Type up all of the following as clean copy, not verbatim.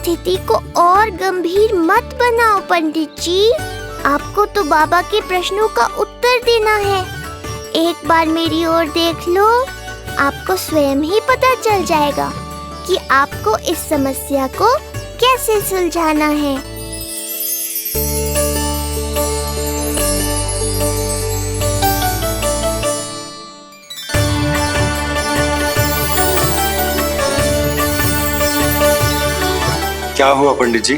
स्थिति को और गंभीर मत बनाओ पंडित जी। आपको तो बाबा के प्रश्नों का उत्तर देना है। एक बार मेरी ओर देख लो, आपको स्वयं ही पता चल जाएगा कि आपको इस समस्या को कैसे सुलझाना है। क्या हुआ पंडित जी?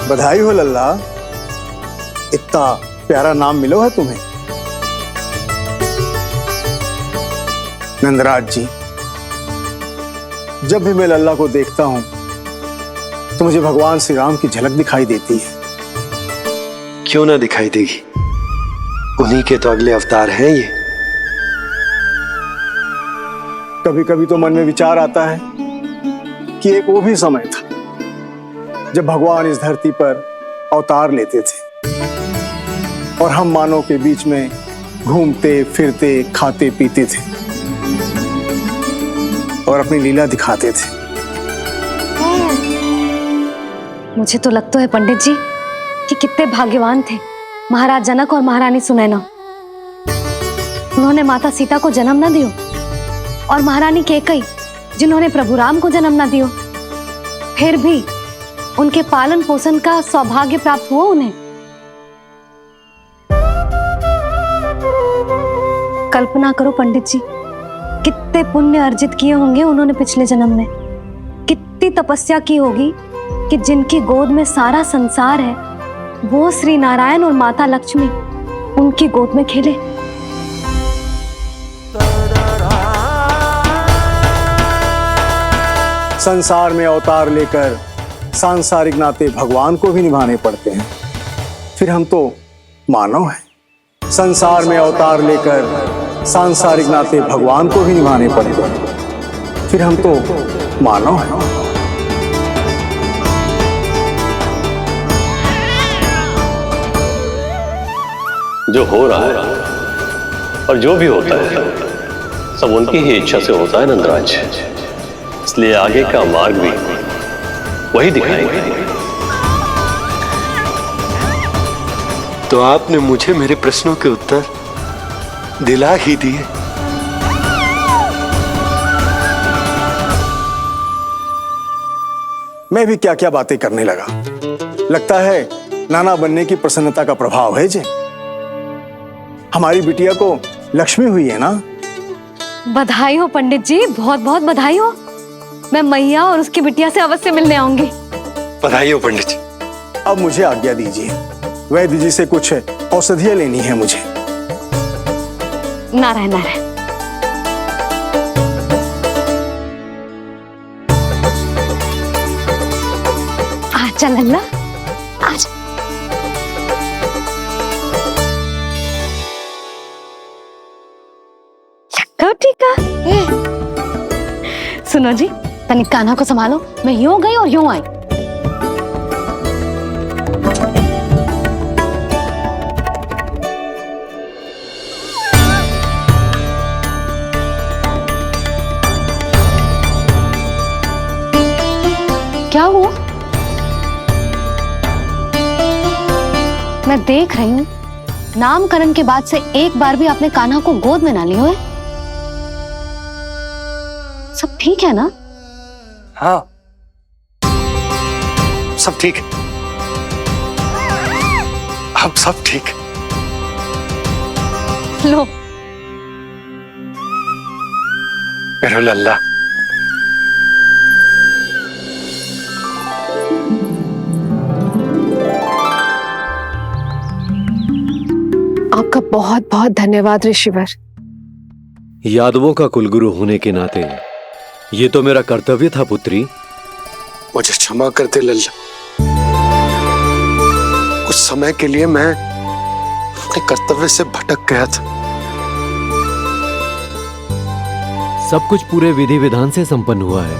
बधाई हो लल्ला, इतना प्यारा नाम मिलो है तुम्हें। नंदराज जी, जब भी मैं लल्ला को देखता हूं तो मुझे भगवान श्री राम की झलक दिखाई देती है। क्यों ना दिखाई देगी, उन्हीं के तो अगले अवतार हैं ये। कभी कभी तो मन में विचार आता है कि एक वो भी समय था जब भगवान इस धरती पर अवतार लेते थे और हम मानव के बीच में घूमते फिरते खाते पीते थे और अपनी लीला दिखाते थे। मुझे तो लगता है पंडित जी कि कितने भाग्यवान थे महाराज जनक और महारानी सुनैना। उन्होंने माता सीता को जन्म न दियो और महारानी कैकेयी जिन्होंने प्रभु राम को जन्म न दियो, फिर भी उनके पालन पोषण का सौभाग्य प्राप्त हुआ उन्हें। कल्पना करो पंडित जी, कितने पुण्य अर्जित किए होंगे उन्होंने पिछले जन्म में। कितनी तपस्या की होगी कि जिनकी गोद में सारा संसार है वो श्री नारायण और माता लक्ष्मी उनकी गोद में खेले। संसार में अवतार लेकर सांसारिक नाते भगवान को भी निभाने पड़ते हैं, फिर हम तो मानव हैं। संसार में अवतार लेकर सांसारिक नाते भगवान को भी निभाने पड़ते हैं, फिर हम तो मानव हैं। जो हो रहा है और जो भी होता है सब उनकी ही इच्छा से होता है नंदराज, इसलिए आगे का मार्ग भी वही दिखाएंगे। तो आपने मुझे मेरे प्रश्नों के उत्तर दिला ही दिए। मैं भी क्या क्या बातें करने लगा। लगता है नाना बनने की प्रसन्नता का प्रभाव है जी। हमारी बिटिया को लक्ष्मी हुई है ना। बधाई हो पंडित जी, बहुत बहुत बधाई हो। मैं मैया और उसकी बिटिया से अवश्य मिलने आऊंगी। बधाई हो पंडित जी। अब मुझे आज्ञा दीजिए, वैद्य जी से कुछ औषधियां लेनी है मुझे। नारायण नारायण। आजा लल्ला, आजा। ठीक है। सुनो जी, तनिक कान्हा को संभालो, मैं यूं गई और यूं आई। क्या हुआ? मैं देख रही हूं नामकरण के बाद से एक बार भी आपने कान्हा को गोद में ना लिया है। सब ठीक है ना? हाँ, सब ठीक है। अब सब ठीक। लो मेरा लल्ला। आपका बहुत बहुत धन्यवाद ऋषिवर। यादवों का कुलगुरु होने के नाते ये तो मेरा कर्तव्य था पुत्री। मुझे क्षमा कर दे लल्ला, कुछ समय के लिए मैं अपने कर्तव्य से भटक गया था। सब कुछ पूरे विधि विधान से संपन्न हुआ है।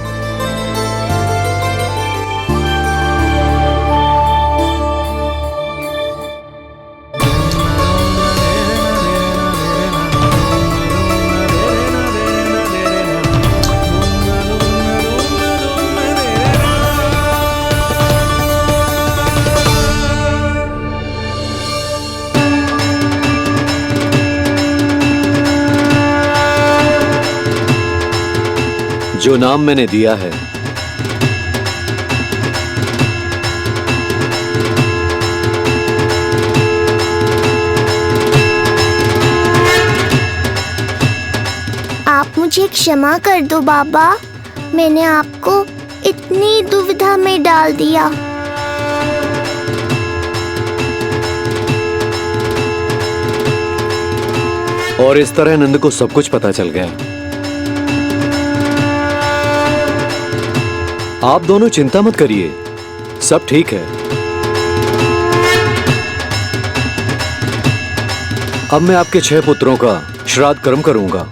जो नाम मैंने दिया है, आप मुझे क्षमा कर दो बाबा, मैंने आपको इतनी दुविधा में डाल दिया। और इस तरह नंद को सब कुछ पता चल गया। आप दोनों चिंता मत करिए, सब ठीक है। अब मैं आपके 6 पुत्रों का श्राद्ध कर्म करूंगा।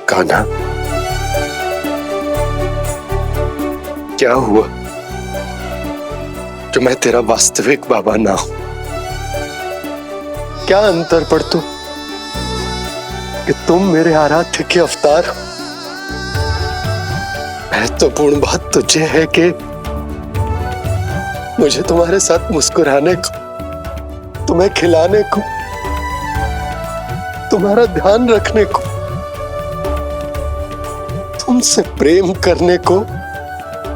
कान्हा, क्या हुआ जो मैं तेरा वास्तविक बाबा ना हूं? क्या अंतर पड़ तू कि तुम मेरे आराध्य के अवतार हो? महत्वपूर्ण बात तुझे है कि मुझे तुम्हारे साथ मुस्कुराने को, तुम्हें खिलाने को, तुम्हारा ध्यान रखने को, तुमसे प्रेम करने को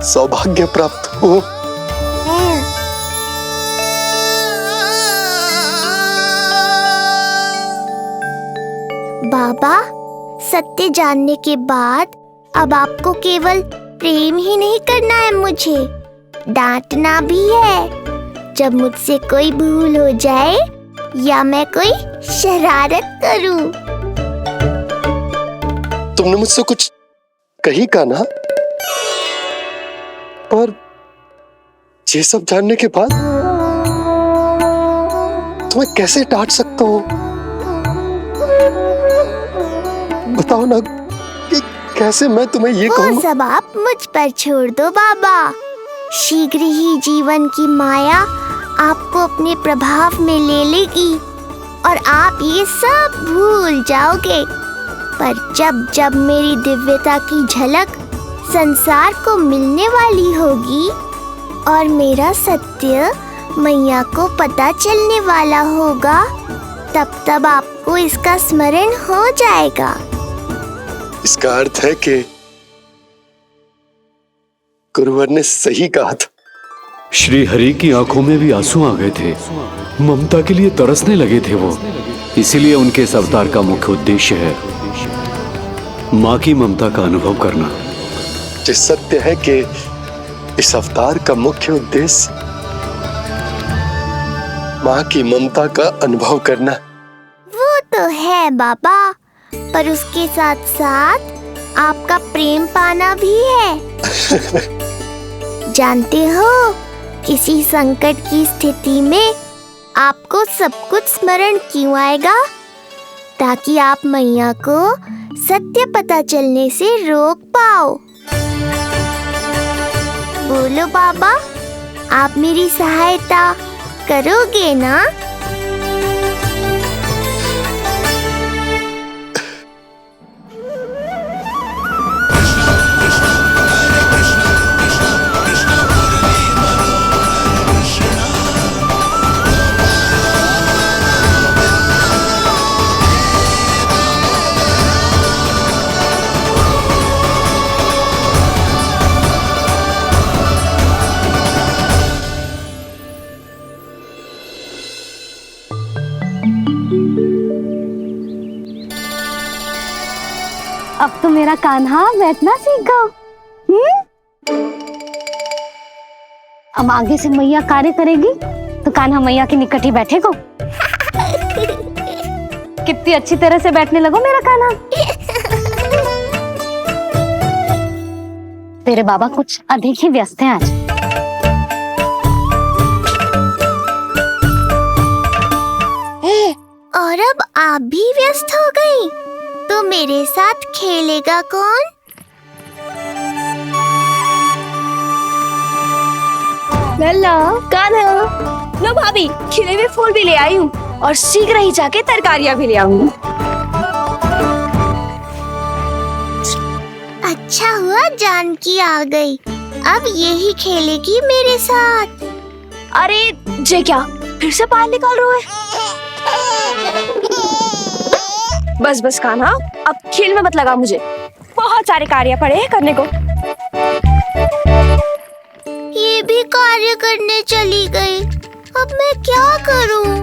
सौभाग्य प्राप्त हो। बाबा, सत्य जानने के बाद अब आपको केवल प्रेम ही नहीं करना है, मुझे डांटना भी है जब मुझसे कोई भूल हो जाए या मैं कोई शरारत करूं। तुमने मुझसे कुछ कही कान्हा, पर ये सब जानने के बाद तुम्हें कैसे डांट सकता हूं? बताओ ना कि कैसे मैं तुम्हें ये कहूं? वो सब आप मुझ पर छोड़ दो बाबा। शीघ्र ही जीवन की माया आपको अपने प्रभाव में ले लेगी और आप ये सब भूल जाओगे। पर जब जब मेरी दिव्यता की झलक संसार को मिलने वाली होगी और मेरा सत्य मैया को पता चलने वाला होगा, तब तब आपको इसका स्मरण हो जाएगा। इसका अर्थ है कि गुरुवर ने सही कहा था। श्री हरि की आंखों में भी आंसू आ गए थे, ममता के लिए तरसने लगे थे वो। इसीलिए उनके इस अवतार का मुख्य उद्देश्य है माँ की ममता का अनुभव करना। जो सत्य है कि इस अवतार का मुख्य उद्देश्य माँ की ममता का अनुभव करना। वो तो है बाबा, पर उसके साथ साथ आपका प्रेम पाना भी है। जानते हो, किसी संकट की स्थिति में आपको सब कुछ स्मरण क्यों आएगा? ताकि आप मैया को सत्य पता चलने से रोक पाओ। बोलो बाबा, आप मेरी सहायता करोगे ना? अब तो मेरा कान्हा बैठना सीख गया। अब आगे से मैया कार्य करेगी तो कान्हा मैया के निकट ही बैठेगा। कितनी अच्छी तरह से बैठने लगो मेरा कान्हा। तेरे बाबा कुछ अधिक ही व्यस्त हैं आज। और अब आप भी व्यस्त हो गई, तो मेरे साथ खेलेगा कौन? लल्ला कान्हा, लो भाभी, खिले हुए फूल भी ले आई हूँ और शीघ्र ही जाके तरकारियाँ भी ले आऊंगी। अच्छा हुआ जानकी आ गई, अब यही खेलेगी मेरे साथ। अरे जे क्या, फिर से पानी निकाल रहे हो? बस बस कान्हा, अब खेल में मत लगा मुझे, बहुत सारे कार्य पड़े हैं करने को। ये भी कार्य करने चली गई, अब मैं क्या करूं?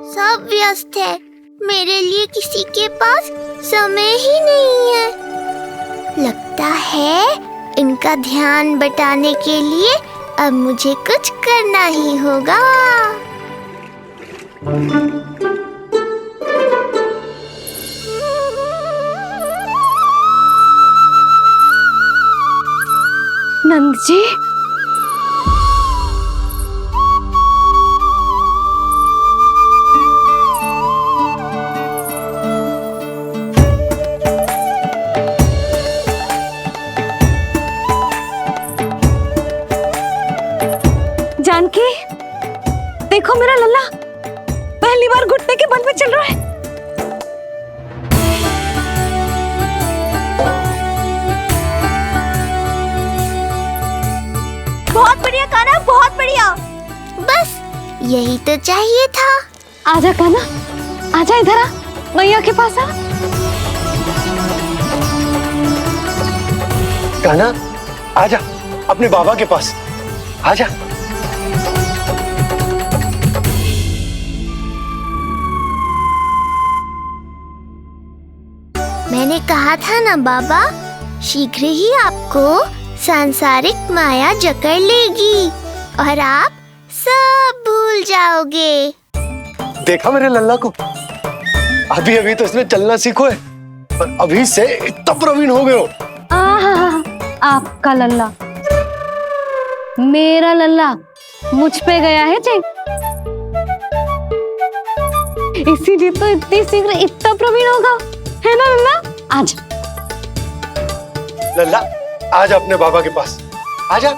सब व्यस्त है, मेरे लिए किसी के पास समय ही नहीं है। लगता है इनका ध्यान बटाने के लिए अब मुझे कुछ करना ही होगा। नंद जी, जानकी, देखो मेरा लल्ला पहली बार घुटने के बल पे चल रहा है। बहुत बढ़िया कान्हा, बहुत बढ़िया। बस यही तो चाहिए था। आजा कान्हा, आजा इधर आ, मैया के पास आ। कान्हा, आजा अपने बाबा के पास, आजा। मैंने कहा था ना बाबा, शीघ्र ही आपको सांसारिक माया जकड़ लेगी और आप सब भूल जाओगे। देखा मेरे लल्ला को, अभी अभी तो इसने चलना सीखो है और अभी से इतना प्रवीण हो गए हो। आपका लल्ला, मेरा लल्ला मुझ पे गया है जी, इसीलिए तो इतनी शीघ्र इतना प्रवीण होगा, है ना लल्ला? आज लल्ला, आजा अपने बाबा के पास, आजा।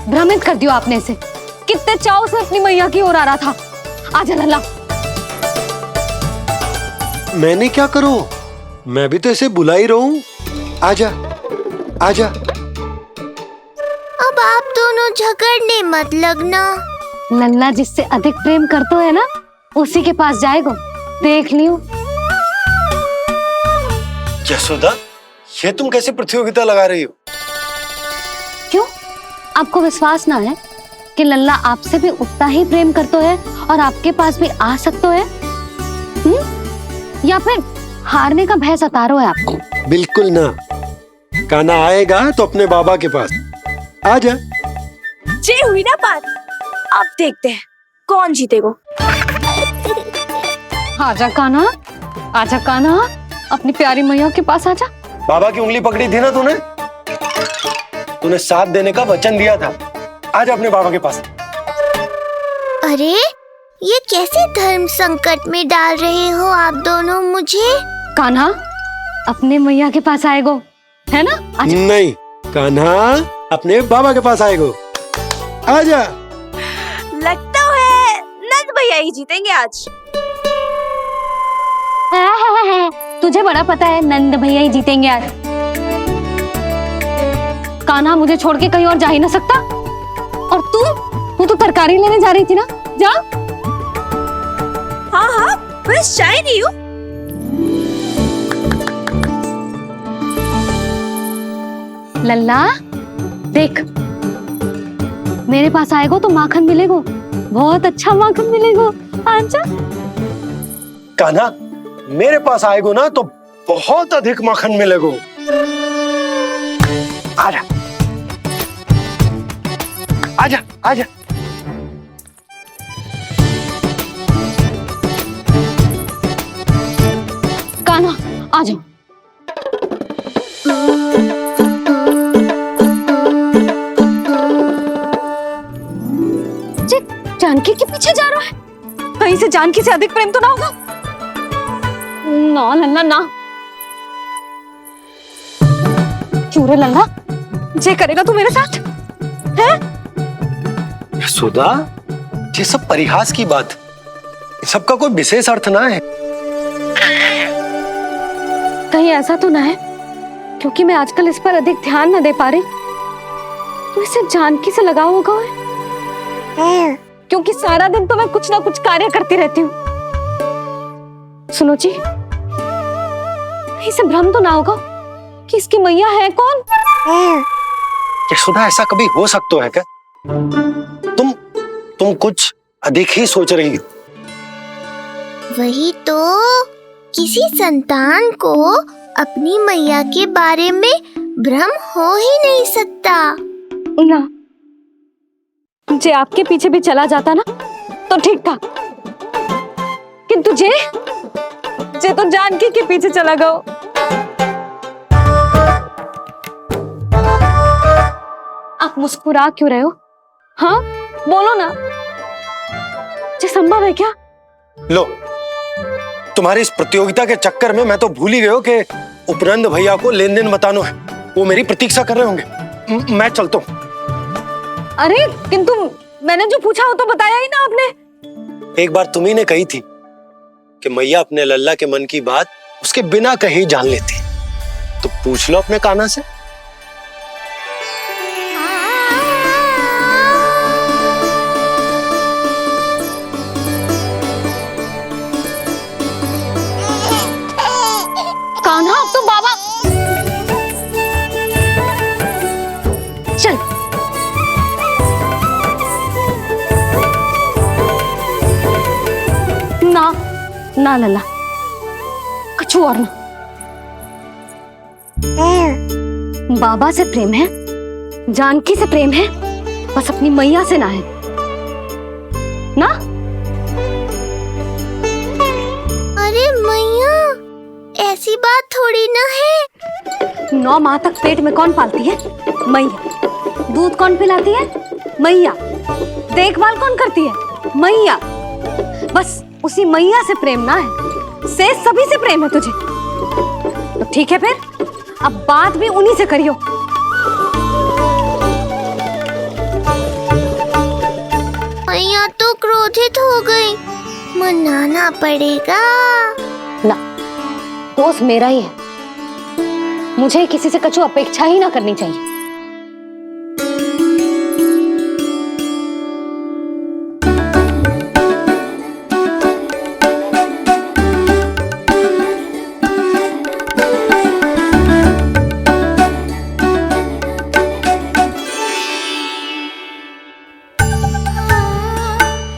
भ्रमित कर दियो आपने इसे, कितने चाव से अपनी मैया की ओर आ रहा था। आजा लल्ला। मैंने क्या करूं? मैं भी तो इसे बुला ही रहा हूं। आजा, आजा। अब आप दोनों झगड़ने मत लगना। लल्ला जिससे अधिक प्रेम करते है ना, उसी के पास जाएगा, देख लियो। यशोदा, ये तुम कैसे प्रतियोगिता लगा रही हो? क्यों, आपको विश्वास ना है कि लल्ला आपसे भी उतना ही प्रेम करता है और आपके पास भी आ सकता है? या फिर हारने का भय सता रहा है आपको? बिल्कुल ना, कान्हा आएगा तो अपने बाबा के पास। आजा। जे हुई ना बात, अब देखते हैं कौन जीतेगा। आजा कान्हा, आजा कान्हा, अपनी प्यारी मैया के पास आजा। बाबा की उंगली पकड़ी थी ना तूने, तूने साथ देने का वचन दिया था। आजा अपने बाबा के पास। अरे ये कैसे धर्म संकट में डाल रहे हो आप दोनों मुझे? कान्हा अपने मैया के पास आएगो, है ना? आजा। नहीं, कान्हा अपने बाबा के पास आएगो। आजा। लगता है नंद भैया ही जीतेंगे आज। तुझे बड़ा पता है नंद भैया ही जीतेंगे आज। कान्हा मुझे छोड़ के कहीं और जा ही ना सकता। और तू तो तरकारी लेने जा रही थी ना, जा। हाँ हाँ, बस जा ही रही हूँ। लल्ला देख, मेरे पास आएगो तो माखन मिलेगो, बहुत अच्छा माखन मिलेगो। आजा। कान्हा, मेरे पास आएगो ना तो बहुत अधिक माखन मिलेगो। आजा, आजा, आजा। कान्हा आ जाओ। जानकी के पीछे जा रहा है? कहीं से जानकी से अधिक प्रेम तो ना होगा? ना लल्ला ना। क्यों रे लल्ला, जे करेगा तू मेरे साथ है? यशोदा, ये सब परिहास की बात, सबका कोई विशेष अर्थ ना है। कहीं ऐसा तो ना है क्योंकि मैं आजकल इस पर अधिक ध्यान न दे पा रही तो इसे जानकी से लगाव होगा है? क्योंकि सारा दिन तो मैं कुछ ना कुछ कार्य करती रहती हूँ। सुनो जी, इसे भ्रम तो ना होगा कि इसकी मैया है कौन? यशोदा, ऐसा कभी हो सकता है क्या? तुम कुछ अधिक ही सोच रही हो। वही तो, किसी संतान को अपनी मैया के बारे में भ्रम हो ही नहीं सकता। ना, जे आपके पीछे भी चला जाता ना तो ठीक था, किंतु जे तो जानकी के पीछे चला गया। आप मुस्कुरा क्यों रहे हो? हाँ बोलो ना, ये संभव है क्या? लो, तुम्हारी इस प्रतियोगिता के चक्कर में मैं तो भूल ही गया हूं कि उपनंद भैया को लेन देन बताना है। वो मेरी प्रतीक्षा कर रहे होंगे। मैं चलता हूँ। अरे किंतु मैंने जो पूछा वो तो बताया ही ना आपने। एक बार तुम्ही ने कही थी कि मैया अपने लल्ला के मन की बात उसके बिना कहीं जान लेती, तो पूछ लो अपने कान्हा से। कान्हा, अब तो बाबा चल। ना ना लल्ला, कछु और ना। बाबा से प्रेम है, जानकी से प्रेम है, बस अपनी मैया से ना है ना। अरे मैया, ऐसी बात थोड़ी ना है। 9 माह तक पेट में कौन पालती है? मैया। दूध कौन पिलाती है? मैया। देखभाल कौन करती है? मैया। बस उसी मैया से प्रेम ना है, से सभी से प्रेम है तुझे। तो ठीक है फिर, अब बात भी उन्हीं से करियो। मैया तो क्रोधित हो गई, मनाना पड़ेगा। ना, दोस्त मेरा ही है, मुझे किसी से कछु अपेक्षा ही ना करनी चाहिए।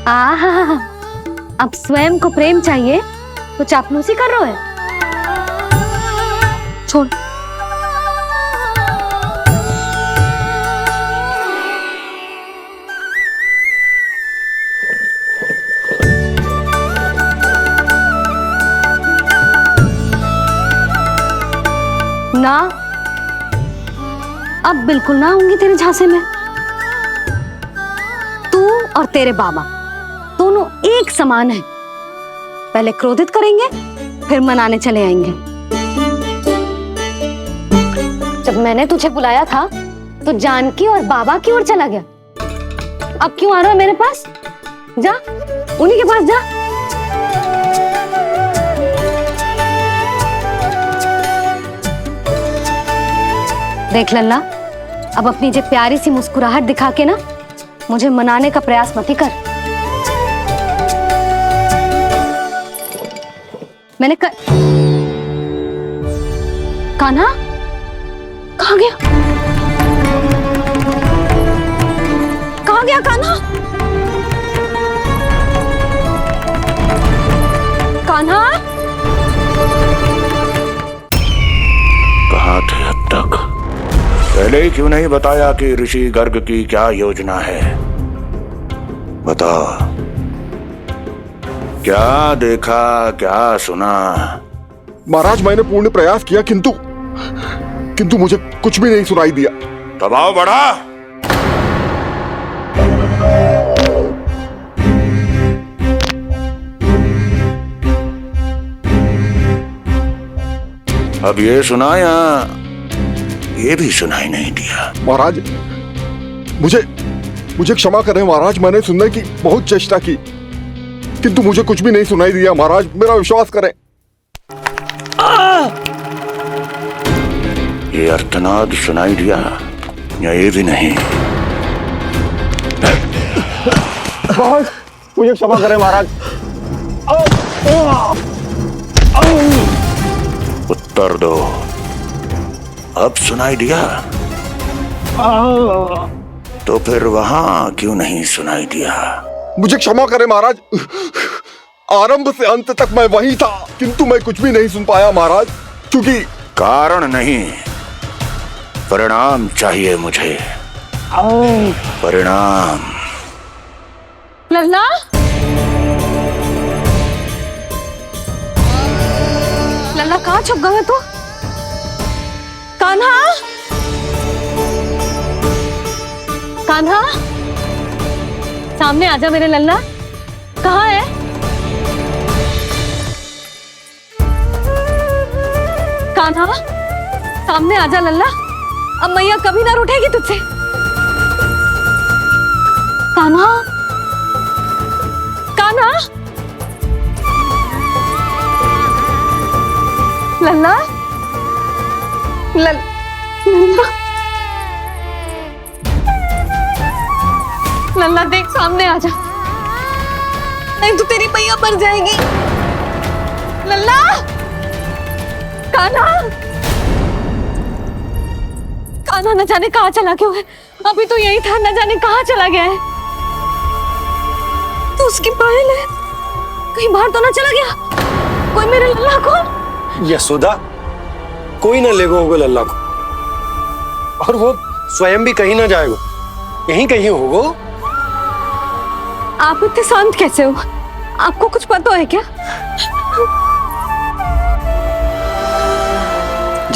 आहा, अब स्वयं को प्रेम चाहिए तो चापलूसी कर रहे हो? छोड़। ना, अब बिल्कुल ना आऊंगी तेरे झांसे में। तू और तेरे बाबा दोनों एक समान हैं। पहले क्रोधित करेंगे, फिर मनाने चले आएंगे। जब मैंने तुझे बुलाया था तो जानकी और बाबा की ओर चला गया। अब क्यों आ रहा है मेरे पास? जा, उन्हीं के पास जा। देख लल्ला, अब अपनी जे प्यारी सी मुस्कुराहट दिखा के ना मुझे मनाने का प्रयास मत ही कर। मैंने कान्हा कहाँ गया? कहाँ गया कान्हा? कान्हा, कहाँ थे अब तक? पहले ही क्यों नहीं बताया कि ऋषि गर्ग की क्या योजना है? बता, क्या देखा, क्या सुना? महाराज, मैंने पूर्ण प्रयास किया किंतु मुझे कुछ भी नहीं सुनाई दिया। दबाव बढ़ा। अब ये सुना या ये भी सुनाई नहीं दिया? महाराज, मुझे क्षमा करें महाराज, मैंने सुनने की बहुत चेष्टा की किंतु मुझे कुछ भी नहीं सुनाई दिया महाराज, मेरा विश्वास करें। ये अर्थनाद सुनाई दिया या ये भी नहीं? मुझे क्षमा करें महाराज। उत्तर दो, अब सुनाई दिया? तो फिर वहां क्यों नहीं सुनाई दिया? मुझे क्षमा करें महाराज, आरंभ से अंत तक मैं वही था किंतु मैं कुछ भी नहीं सुन पाया महाराज, क्योंकि कारण नहीं, परिणाम चाहिए मुझे। परिणाम। लल्ला, लल्ला कहाँ छुप गए तू? कान्हा, कान्हा, सामने आजा मेरे लल्ला, कहाँ है? कान्हा, सामने आजा लल्ला, अब मैया कभी ना रूठेगी तुझसे। कान्हा, कान्हा, लल्ला, लल्ला, लल्ला देख सामने आजा, नहीं तो तेरी मैया मर जाएगी। लल्ला, कान्हा, कान्हा न जाने कहाँ चला गया है, अभी तो यही था, न जाने कहाँ चला गया है। तो उसकी पायल है, कहीं बाहर तो ना चला गया? कोई मेरे लल्ला को? यशोदा, कोई ना लेगा होगा लल्ला को, और वो स्वयं भी कहीं ना जाएगा, यहीं कहीं होगा। आप इतने शांत कैसे हो? आपको कुछ पता है क्या?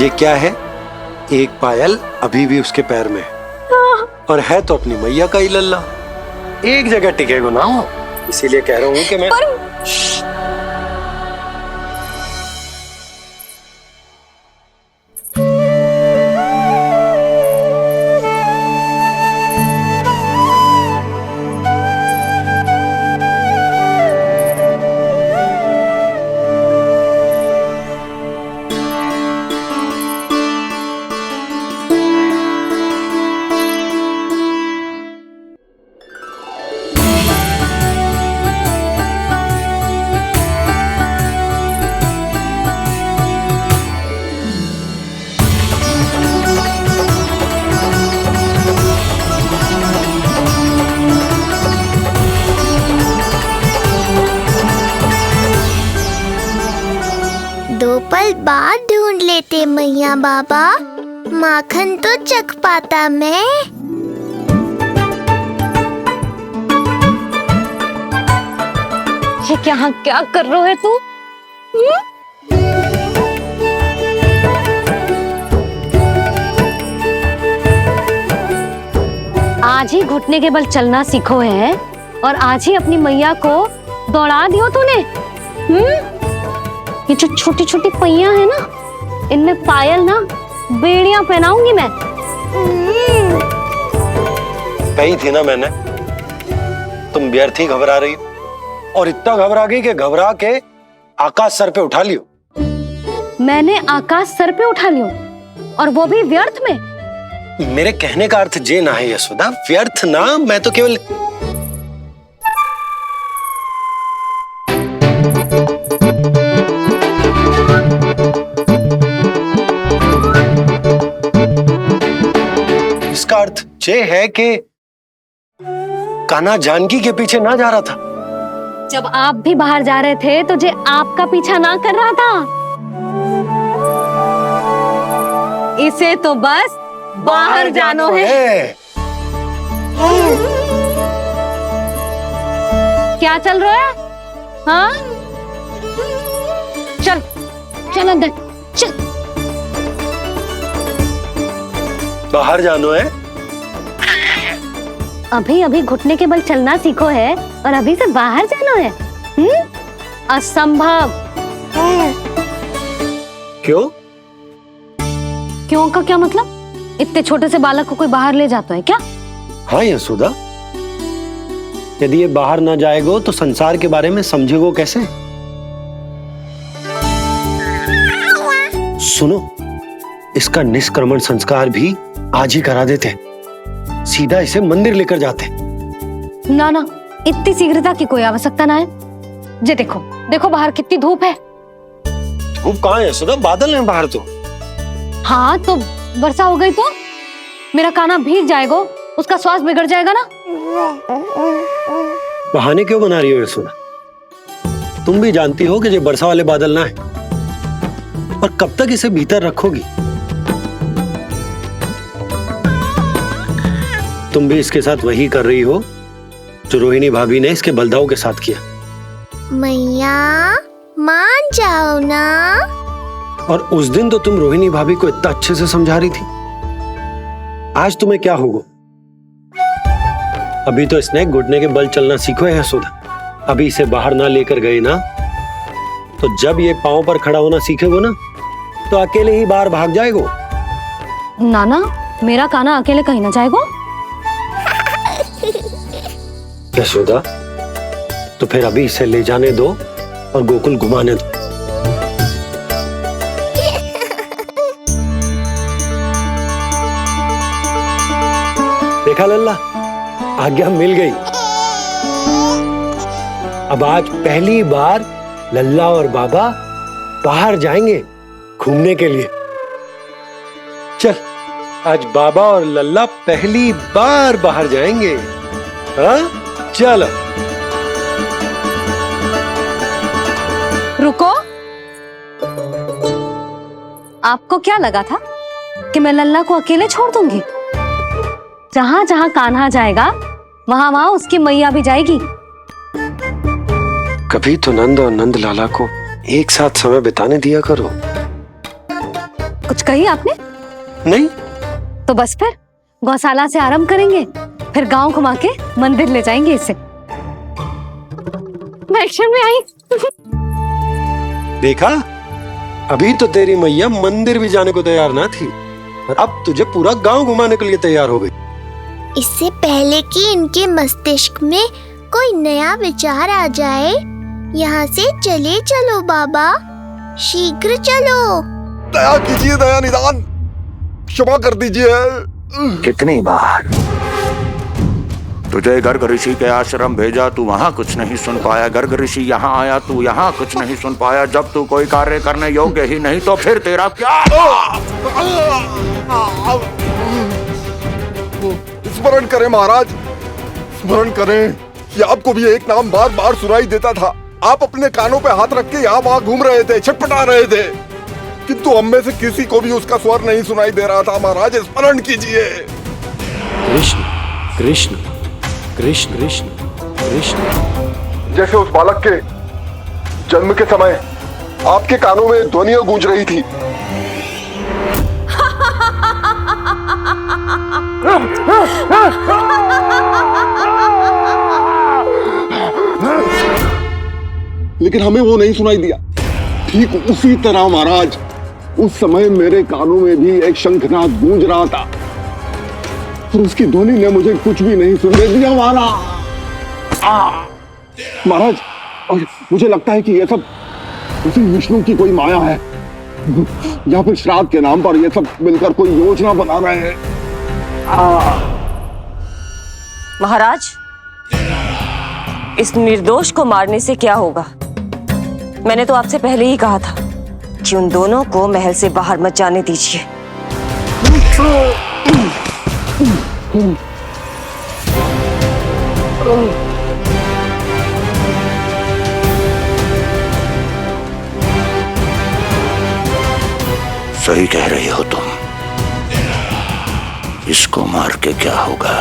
ये क्या है? एक पायल अभी भी उसके पैर में है, और है तो अपनी मैया का ही लल्ला, एक जगह टिकेगा ना वो, इसीलिए कह रहा हूँ कि मैं दो पल बाद ढूंढ लेते मैया बाबा, माखन तो चख पाता मैं। ये क्या क्या कर रहे है तू? आज ही घुटने के बल चलना सीखो है और आज ही अपनी मैया को दौड़ा दियो तूने। ये जो छोटी छोटी पैया है ना, इनमें पायल ना बेड़ियां पहनाऊंगी मैं। कही थी ना मैंने, तुम व्यर्थ ही घबरा रही हो, और इतना घबरा गई कि घबरा के आकाश सर पे उठा लियो। मैंने आकाश सर पे उठा लियो, और वो भी व्यर्थ में? मेरे कहने का अर्थ जे ना है यशोदा, व्यर्थ ना, मैं तो केवल इसका अर्थ ये है कि कान्हा जानकी के पीछे ना जा रहा था। जब आप भी बाहर जा रहे थे तो जे आपका पीछा ना कर रहा था। इसे तो बस बाहर जानो है। क्या चल रहा है? हाँ, चल चल अंदर चल। बाहर जानो है? अभी अभी घुटने के बल चलना सीखो है और अभी से बाहर जाना है? असंभव। क्यों? क्यों का क्या मतलब? इतने छोटे से बालक को कोई बाहर ले जाता है क्या? हाँ यशोदा, यदि ये बाहर ना जाएगो तो संसार के बारे में समझेगो कैसे? सुनो, इसका निष्क्रमण संस्कार भी आज ही करा देते, सीधा इसे मंदिर लेकर जाते। ना ना, इतनी शीघ्रता की कोई आवश्यकता ना है। जे देखो देखो बाहर कितनी धूप है। धूप कहाँ है यशोदा? बादल हैं बाहर तो। हाँ तो वर्षा हो गई तो मेरा कान्हा भीग जाएगा, उसका स्वास्थ्य बिगड़ जाएगा ना। बहाने क्यों बना रही हो यशोदा? तुम भी जानती हो कि ये वर्षा वाले बादल ना है, और कब तक इसे भीतर रखोगी? तुम भी इसके साथ वही कर रही हो जो रोहिणी भाभी ने इसके बलदाऊ के साथ किया। मैया मान जाओ ना। और उस दिन तो तुम रोहिणी भाभी को इतना अच्छे से समझा रही थी, आज तुम्हें क्या होगा? अभी तो इसने घुटने के बल चलना सीखो है यशोदा। अभी इसे बाहर ना लेकर गए ना, तो जब ये पांव पर खड़ा होना सीखेगो ना, तो अकेले ही बाहर भाग जाएगो। नाना, मेरा कान्हा अकेले कहीं ना जाएगा। यशोदा, तो फिर अभी इसे ले जाने दो और गोकुल घुमाने दो। देखा लल्ला, आज्ञा मिल गई। अब आज पहली बार लल्ला और बाबा बाहर जाएंगे घूमने के लिए। चल, आज बाबा और लल्ला पहली बार बाहर जाएंगे। हाँ, चलो। रुको, आपको क्या लगा था कि मैं लल्ला को अकेले छोड़ दूंगी? जहां जहां कान्हा जाएगा वहां वहां उसकी मैया भी जाएगी। कभी तो नंद और नंद लाला को एक साथ समय बिताने दिया करो। कुछ कही आपने? नहीं। तो बस फिर गौशाला से आरंभ करेंगे, फिर गांव घुमा के मंदिर ले जाएंगे इसे। मैं एक्शन में आई। देखा, अभी तो तेरी मैया मंदिर भी जाने को तैयार ना थी, और अब तुझे पूरा गांव घुमाने के लिए तैयार हो गई। इससे पहले कि इनके मस्तिष्क में कोई नया विचार आ जाए, यहाँ से चले चलो बाबा, शीघ्र चलो। दया कीजिए, दया निदान, क्षमा कर दीजिए। कितनी बार तुझे गर्ग ऋषि के आश्रम भेजा, तू वहां कुछ नहीं सुन पाया। गर्ग ऋषि यहाँ आया, तू यहाँ कुछ नहीं सुन पाया। जब तू कोई कार्य करने योग्य ही नहीं, तो फिर तेरा क्या? स्मरण करें महाराज, स्मरण करें कि आपको भी एक नाम बार बार सुनाई देता था। आप अपने कानों पे हाथ रख के यहाँ वहां घूम रहे थे, छटपटा रहे थे, किंतु हम में से किसी को भी उसका स्वर नहीं सुनाई दे रहा था। महाराज, स्मरण कीजिए। कृष्ण कृष्ण कृष्ण कृष्ण कृष्ण। जैसे उस बालक के जन्म के समय आपके कानों में ध्वनियां गूंज रही थी। लेकिन हमें वो नहीं सुनाई दिया। ठीक उसी तरह महाराज, उस समय मेरे कानों में भी एक शंखनाद गूंज रहा था, और उसकी ध्वनि ने मुझे कुछ भी नहीं सुनने दिया। महाराज, और मुझे लगता है कि ये सब उसी विष्णु की कोई माया है, या फिर श्राद्ध के नाम पर ये सब मिलकर कोई योजना बना रहे हैं। महाराज, इस निर्दोष को मारने से क्या होगा? मैंने तो आपसे पहले ही कहा था कि उन दोनों को महल से बाहर मत जाने दीजिए। सही कह रही हो तुम। इसको मार के क्या होगा?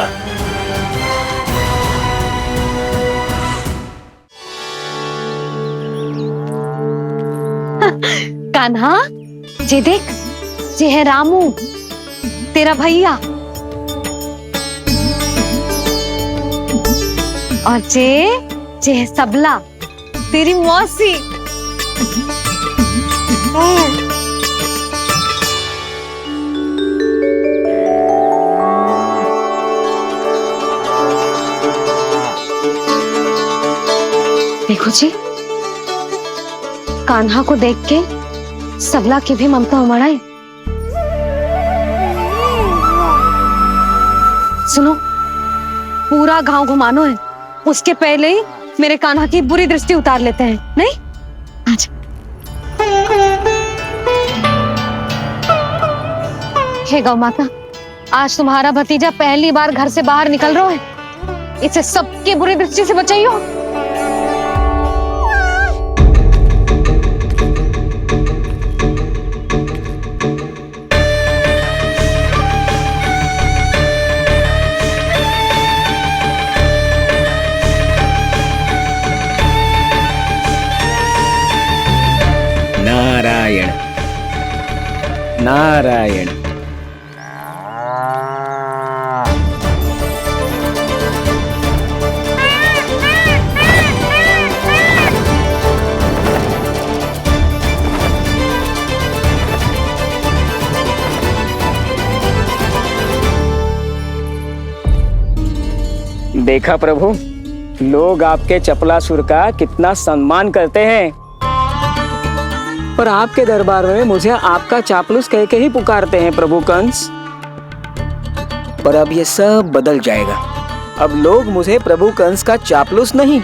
कान्हा, जे देख, जे है रामू, तेरा भैया, और जे है सबला, तेरी मौसी। जी, कान्हा को देख के सबला की भी ममता उमड़ आई। सुनो, पूरा गांव घुमानो है, उसके पहले ही मेरे कान्हा की बुरी दृष्टि उतार लेते हैं, नहीं? अच्छा। हे गौ माता, आज तुम्हारा भतीजा पहली बार घर से बाहर निकल रहा है, इसे सबकी बुरी दृष्टि से बचाइयो। नारायण नारायण। देखा प्रभु, लोग आपके चपलासुर का कितना सम्मान करते हैं, पर आपके दरबार में मुझे आपका चापलूस कह के ही पुकारते हैं प्रभु कंस। पर अब ये सब बदल जाएगा। अब लोग मुझे प्रभु कंस का चापलूस नहीं,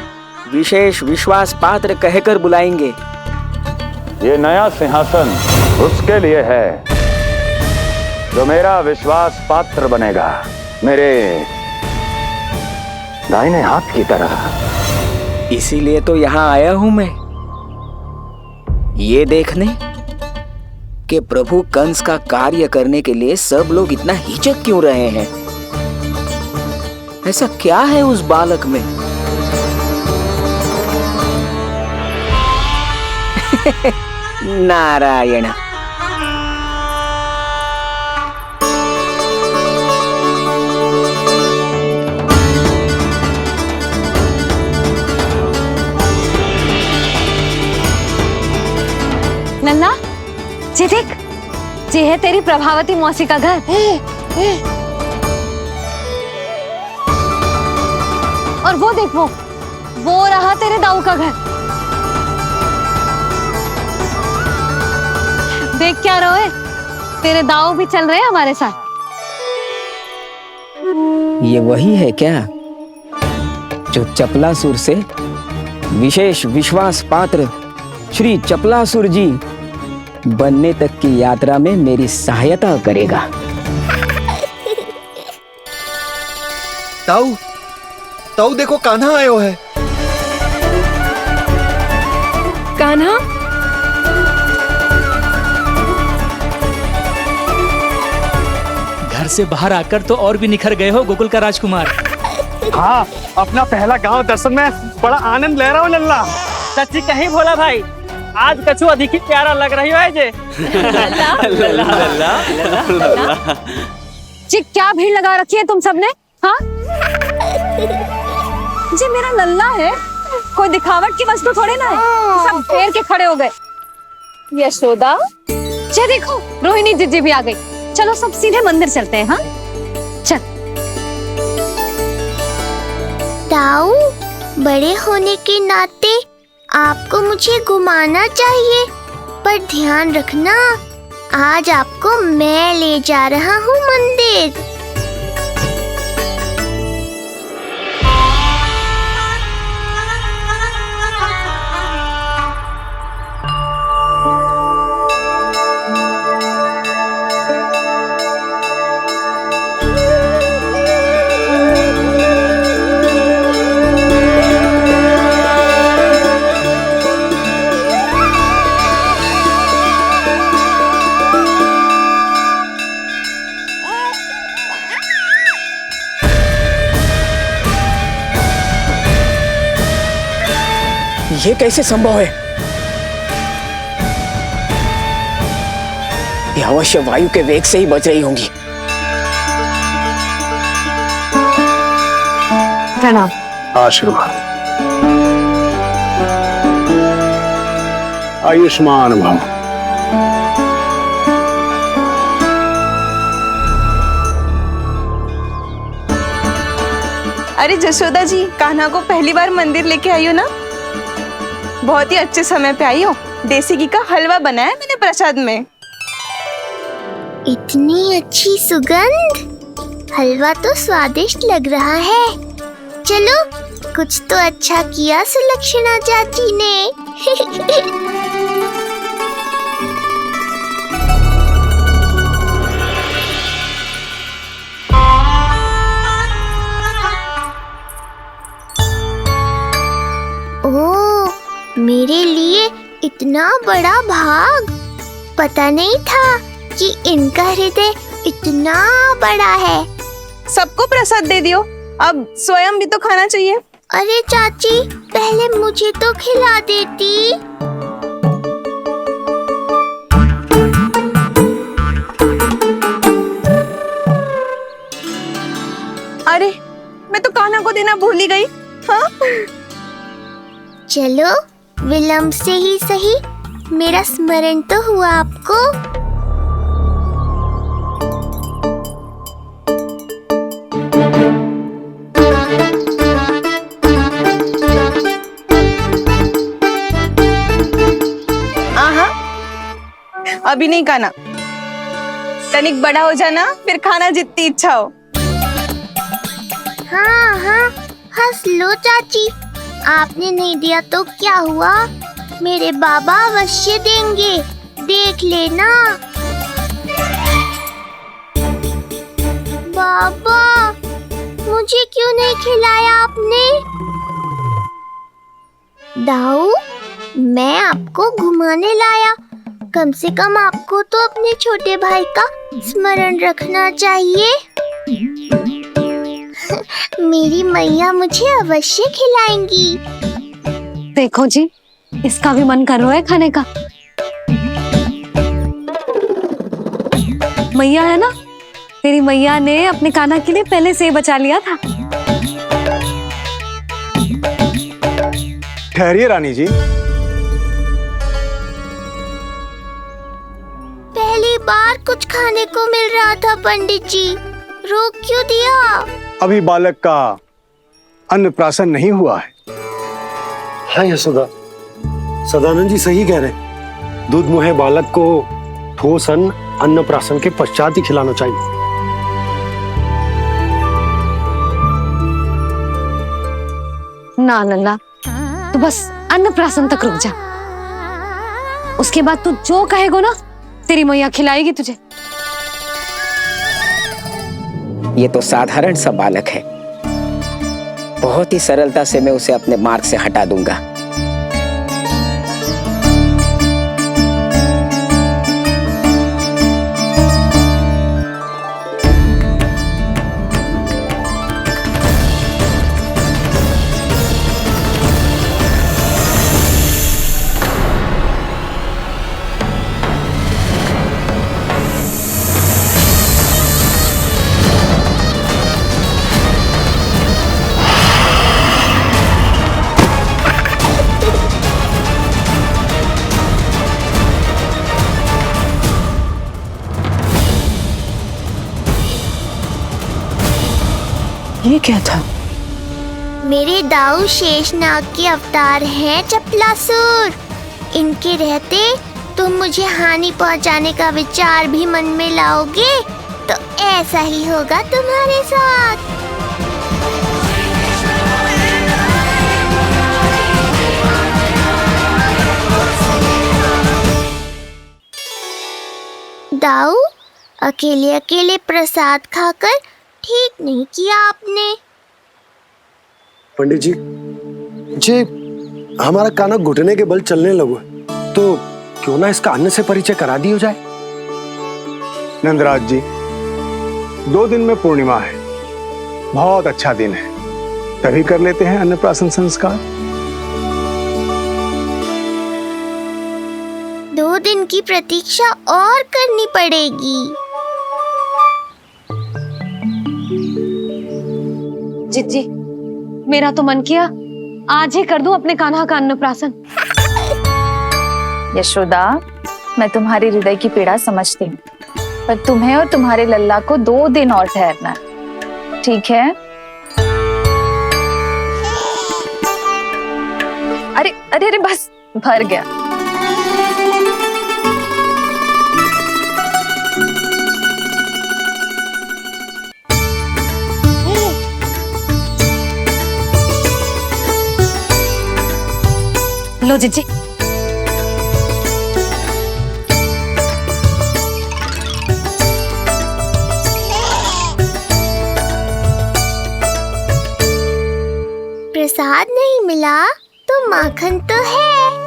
विशेष विश्वास पात्र कहकर बुलाएंगे। ये नया सिंहासन उसके लिए है जो मेरा विश्वास पात्र बनेगा, मेरे दाहिने हाथ की तरह। इसीलिए तो यहाँ आया हूं मैं, ये देखने कि प्रभु कंस का कार्य करने के लिए सब लोग इतना हिचक क्यों रहे हैं। ऐसा क्या है उस बालक में? नारायण। नन्ना, जी देख, ये है तेरी प्रभावती मौसी का घर। और वो देख, वो रहा तेरे दाऊ का घर। देख क्या रहे, तेरे दाऊ भी चल रहे हैं हमारे साथ। ये वही है क्या जो चपलासुर से विशेष विश्वास पात्र श्री चपलासुर जी बनने तक की यात्रा में मेरी सहायता करेगा? ताऊ, ताऊ देखो, कान्हा आयो है। कान्हा, घर से बाहर आकर तो और भी निखर गए हो गोकुल का राजकुमार। हाँ, अपना पहला गांव दर्शन में बड़ा आनंद ले रहा हूँ लल्ला। सच्ची कहीं भोला भाई, आज कछु अधिक ही प्यारा लग रही है जे। जी क्या भीड़ लगा रखी है तुम सबने? हाँ, जी मेरा लल्ला है, कोई दिखावट की वस्तु थोड़ी ना है। सब फेर के खड़े हो गए। यशोदा, जी देखो, रोहिणी जीजी भी आ गई। चलो सब सीधे मंदिर चलते हैं। हाँ चल। ताऊ, बड़े होने के नाते आपको मुझे घुमाना चाहिए, पर ध्यान रखना, आज आपको मैं ले जा रहा हूँ मंदिर। ये कैसे संभव है? ये अवश्य वायु के वेग से ही बच रही होंगी। प्रणाम। आशीर्वाद। आयुष्मान भव। अरे जशोदा जी, कान्हा को पहली बार मंदिर लेके आई हो ना? बहुत ही अच्छे समय पे आई हो। देसी घी का हलवा बनाया मैंने प्रसाद में। इतनी अच्छी सुगंध, हलवा तो स्वादिष्ट लग रहा है। चलो, कुछ तो अच्छा किया सुलक्षणा चाची ने। ओह, मेरे लिए इतना बड़ा भाग। पता नहीं था कि इनका हृदय इतना बड़ा है। सबको प्रसाद दे दियो, अब स्वयं भी तो खाना चाहिए। अरे चाची, पहले मुझे तो खिला देती। अरे, मैं तो कान्हा को देना भूल ही गई। हाँ? चलो, विलंब से ही सही, मेरा स्मरण तो हुआ आपको। अभी नहीं खाना, तनिक बड़ा हो जाना, फिर खाना जितनी इच्छा हो। हाँ हाँ, हंस लो चाची। आपने नहीं दिया तो क्या हुआ, मेरे बाबा अवश्य देंगे, देख लेना। बाबा, मुझे क्यों नहीं खिलाया आपने? दाऊ, मैं आपको घुमाने लाया, कम से कम आपको तो अपने छोटे भाई का स्मरण रखना चाहिए। मेरी मैया मुझे अवश्य खिलाएंगी। देखो जी, इसका भी मन कर रहा है खाने का। मैया है ना, तेरी मैया ने अपने कान्हा के लिए पहले से ही बचा लिया था। ठहरिए रानी जी। पहली बार कुछ खाने को मिल रहा था पंडित जी, रोक क्यों दिया? अभी बालक का अन्नप्राशन नहीं हुआ है। हाँ यशोदा, सदानंद जी सही कह रहे। दूध मुहे बालक को ठोस अन्नप्राशन के पश्चात ही खिलाना चाहिए। ना लल्ला, तू बस अन्नप्राशन तक रुक जा, उसके बाद तू जो कहेगो ना, तेरी मैया खिलाएगी तुझे। ये तो साधारण सा बालक है, बहुत ही सरलता से मैं उसे अपने मार्ग से हटा दूंगा। ये क्या था? मेरे दाऊ शेषनाग के अवतार हैं चपलासुर। इनके रहते तुम मुझे हानि पहुंचाने का विचार भी मन में लाओगे तो ऐसा ही होगा तुम्हारे साथ। दाऊ, अकेले अकेले प्रसाद खाकर ठीक नहीं किया आपने। पंडित जी, जे हमारा कान्हा घुटने के बल चलने लगो तो क्यों ना इसका अन्न से परिचय करा दिया जाए। नंदराज जी, 2 दिन में पूर्णिमा है, बहुत अच्छा दिन है, तभी कर लेते हैं अन्नप्राशन संस्कार। 2 दिन की प्रतीक्षा और करनी पड़ेगी। जिज्जी, मेरा तो मन किया आज ही कर दूं अपने कान्हा का अन्नप्राशन। यशोदा, मैं तुम्हारी हृदय की पीड़ा समझती हूँ, पर तुम्हें और तुम्हारे लल्ला को 2 दिन और ठहरना, ठीक है? अरे अरे अरे, बस भर गया। लो जीजी। प्रसाद नहीं मिला तो माखन तो है।